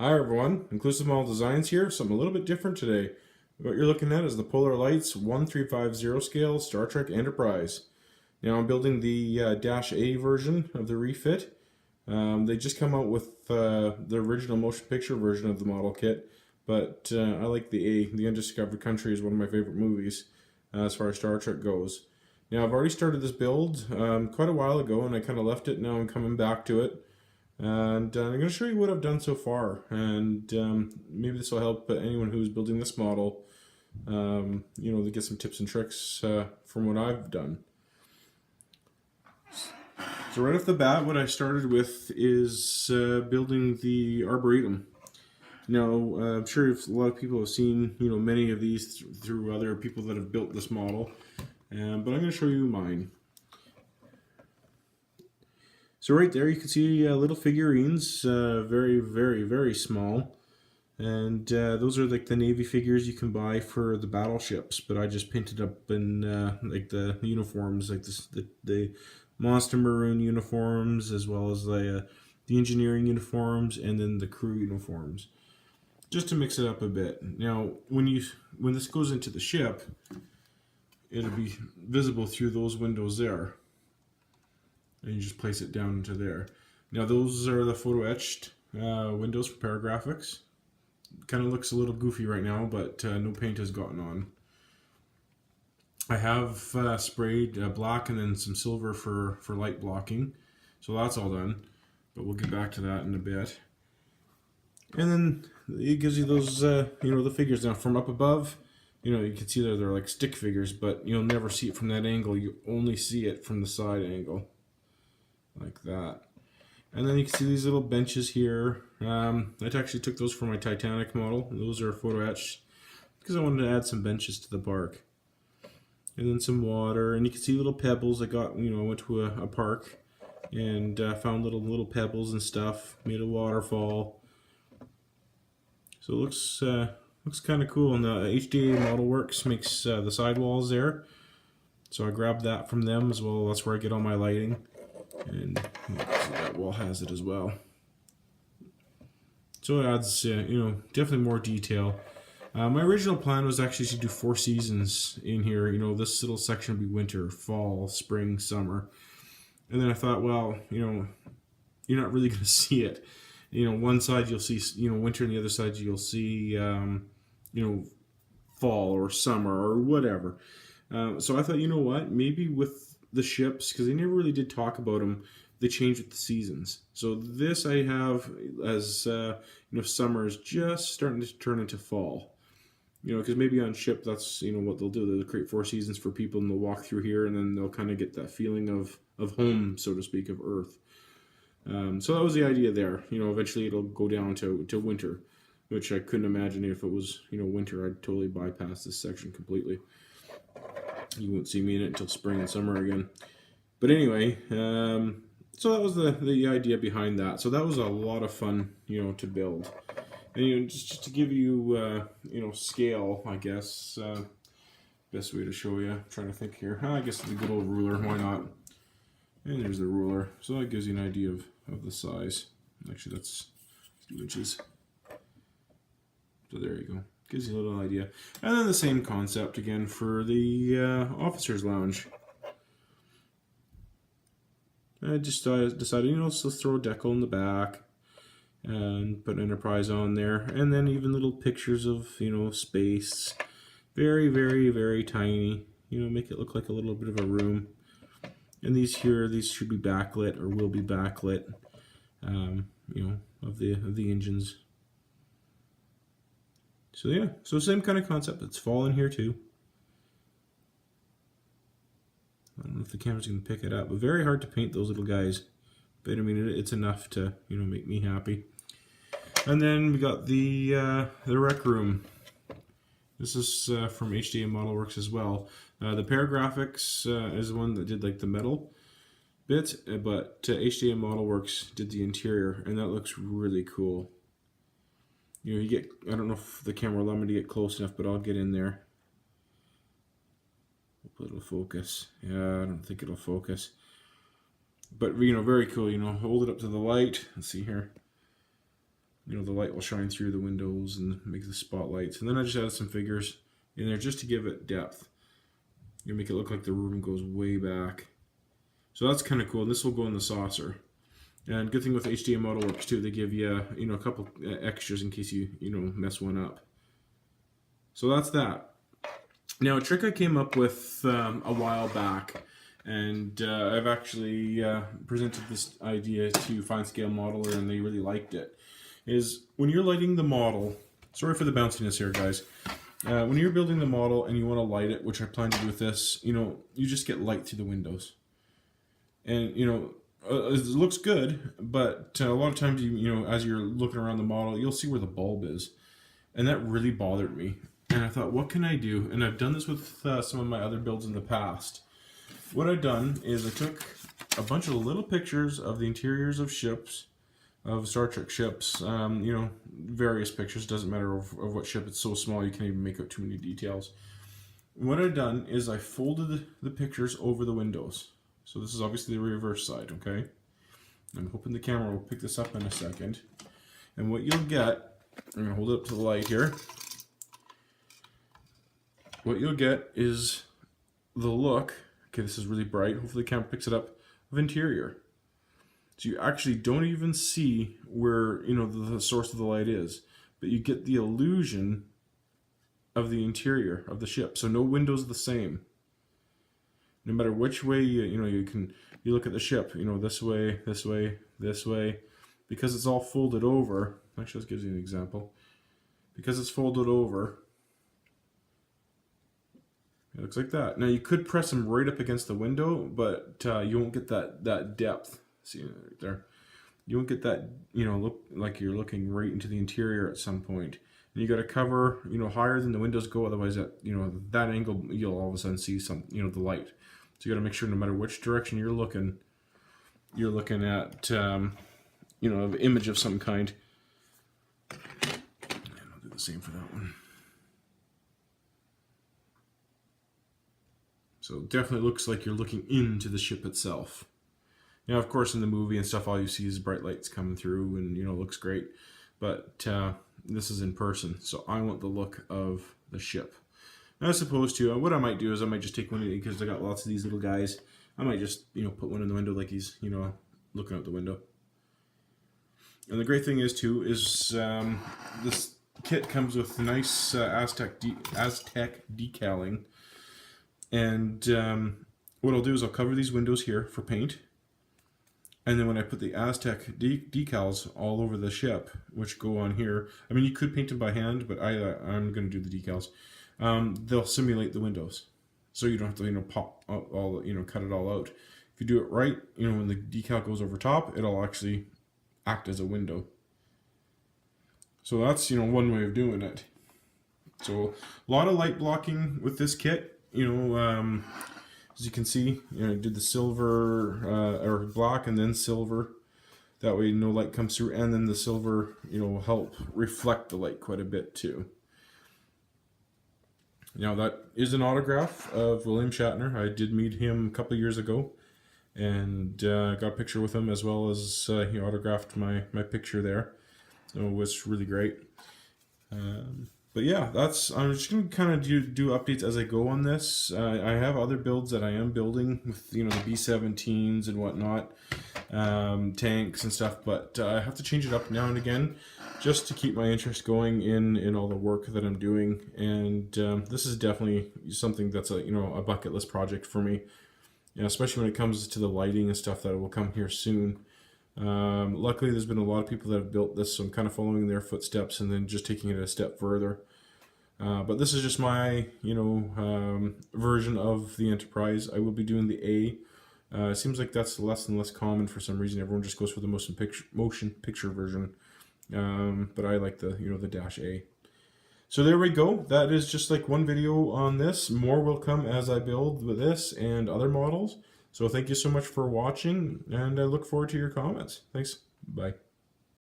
Hi everyone, Inclusive Model Designs here, something a little bit different today. What you're looking at is the Polar Lights 1350 scale Star Trek Enterprise. Now I'm building the Dash A version of the refit. They just come out with the original motion picture version of the model kit, but I like the A. The Undiscovered Country is one of my favorite movies as far as Star Trek goes. Now I've already started this build quite a while ago and I kind of left it. Now I'm coming back to it. And I'm going to show you what I've done so far, and maybe this will help anyone who's building this model, to get some tips and tricks from what I've done. So right off the bat, what I started with is building the Arboretum. Now, I'm sure a lot of people have seen, many of these through other people that have built this model, but I'm going to show you mine. So right there you can see little figurines, very, very, very small. And those are like the Navy figures you can buy for the battleships, but I just painted up in like the uniforms, like the Monster Maroon uniforms, as well as the engineering uniforms, and then the crew uniforms, just to mix it up a bit. Now, when this goes into the ship, it'll be visible through those windows there. And you just place it down into there. Now those are the photo etched windows for paragraphics. Kind of looks a little goofy right now, but no paint has gotten on. I have sprayed black and then some silver for light blocking, so that's all done. But we'll get back to that in a bit. And then it gives you those, the figures. Now from up above, you can see that they're like stick figures, but you'll never see it from that angle. You only see it from the side angle. Like that. And then you can see these little benches here. I actually took those for my Titanic model. Those are photo etched because I wanted to add some benches to the park. And then some water, and you can see little pebbles. I got, I went to a park and found little pebbles and stuff. Made a waterfall. So it looks kind of cool. And the HDA Model Works makes the sidewalls there. So I grabbed that from them as well. That's where I get all my lighting. And that wall has it as well. So it adds, definitely more detail. My original plan was actually to do 4 seasons in here. This little section would be winter, fall, spring, summer. And then I thought, well, you're not really going to see it. One side you'll see, winter, and the other side you'll see, fall or summer or whatever. So I thought, you know what, maybe with the ships, because they never really did talk about them, they change with the seasons. So this I have as summer is just starting to turn into fall. Because maybe on ship that's what they'll do. They'll create 4 seasons for people, and they'll walk through here, and then they'll kind of get that feeling of home, so to speak, of Earth. So that was the idea there. Eventually it'll go down to winter, which I couldn't imagine if it was winter. I'd totally bypass this section completely. You won't see me in it until spring and summer again. But anyway, so that was the idea behind that. So that was a lot of fun, to build. And just to give you, scale, I guess. Best way to show you. I'm trying to think here. I guess the good old ruler. Why not? And there's the ruler. So that gives you an idea of the size. Actually, that's 2 inches. So there you go. Gives you a little idea. And then the same concept again for the officer's lounge. I just decided, let's throw a decal in the back and put Enterprise on there. And then even little pictures of, space. Very, very, very tiny. Make it look like a little bit of a room. And these should be backlit or will be backlit, of the engines. So yeah, so same kind of concept. It's fall in here too. I don't know if the camera's going to pick it up, but very hard to paint those little guys. But I mean, it's enough to make me happy. And then we got the rec room. This is from HDA Model Works as well. The Paragraphics is the one that did like the metal bit, but HDA Model Works did the interior, and that looks really cool. You get, I don't know if the camera will allow me to get close enough, but I'll get in there. Hope it'll focus. Yeah, I don't think it'll focus. But, very cool, hold it up to the light. Let's see here. you know, the light will shine through the windows and make the spotlights. And then I just added some figures in there just to give it depth. You make it look like the room goes way back. So that's kind of cool. This will go in the saucer. And good thing with HDA Model Works too, they give you, you know, a couple extras in case you mess one up. So that's that. Now, a trick I came up with a while back, and I've actually presented this idea to Fine Scale Modeler, and they really liked it, is when you're lighting the model, sorry for the bounciness here, guys, when you're building the model and you want to light it, which I plan to do with this, you know, you just get light through the windows. And, you know, it looks good, but a lot of times, you know, as you're looking around the model, you'll see where the bulb is. And that really bothered me. And I thought, what can I do? And I've done this with some of my other builds in the past. What I've done is I took a bunch of little pictures of the interiors of ships, of Star Trek ships, you know, various pictures, doesn't matter of what ship, it's so small you can't even make out too many details. And what I've done is I folded the pictures over the windows. So this is obviously the reverse side, okay? I'm hoping the camera will pick this up in a second. And what you'll get, I'm gonna hold it up to the light here. What you'll get is the look, okay, this is really bright, hopefully the camera picks it up, of interior. So you actually don't even see where, you know, the source of the light is, but you get the illusion of the interior of the ship. So no window's the same. No matter which way you look at the ship, you know, this way, this way, this way, because it's all folded over. Actually, this gives you an example. Because it's folded over, it looks like that. Now you could press them right up against the window, but you won't get that depth. See right there? You won't get that, you know, look like you're looking right into the interior at some point. And you got to cover, you know, higher than the windows go. Otherwise, at, you know, that angle, you'll all of a sudden see some, you know, the light. So you got to make sure no matter which direction you're looking at, you know, an image of some kind. And I'll do the same for that one. So it definitely looks like you're looking into the ship itself. Now, of course, in the movie and stuff, all you see is bright lights coming through, and you know, it looks great. But this is in person, so I want the look of the ship. Now, as opposed to what I might do is I might just take one of these, because I got lots of these little guys. I might just, you know, put one in the window like he's, you know, looking out the window. And the great thing is too is this kit comes with nice Aztec decaling. And what I'll do is I'll cover these windows here for paint. And then when I put the Aztec decals all over the ship, which go on here, I mean, you could paint them by hand, but I'm going to do the decals. They'll simulate the windows. So you don't have to, you know, pop all, you know, cut it all out. If you do it right, you know, when the decal goes over top, it'll actually act as a window. So that's, you know, one way of doing it. So a lot of light blocking with this kit. You know, as you can see, you know, I did the silver or black and then silver. That way no light comes through, and then the silver, you know, will help reflect the light quite a bit too. Now that is an autograph of William Shatner. I did meet him a couple of years ago, and got a picture with him, as well as he autographed my picture there. So it was really great. But yeah, I'm just going to kind of do updates as I go on this. I have other builds that I am building with, you know, the B-17s and whatnot, tanks and stuff, but I have to change it up now and again just to keep my interest going in all the work that I'm doing. And this is definitely something that's a, you know, a bucket list project for me, you know, especially when it comes to the lighting and stuff that will come here soon. Luckily, there's been a lot of people that have built this, so I'm kind of following their footsteps and then just taking it a step further. But this is just my, you know, version of the Enterprise. I will be doing the A. It seems like that's less and less common for some reason. Everyone just goes for the motion picture version. But I like the, you know, the Dash A. So there we go. That is just like one video on this. More will come as I build with this and other models. So thank you so much for watching, and I look forward to your comments. Thanks. Bye.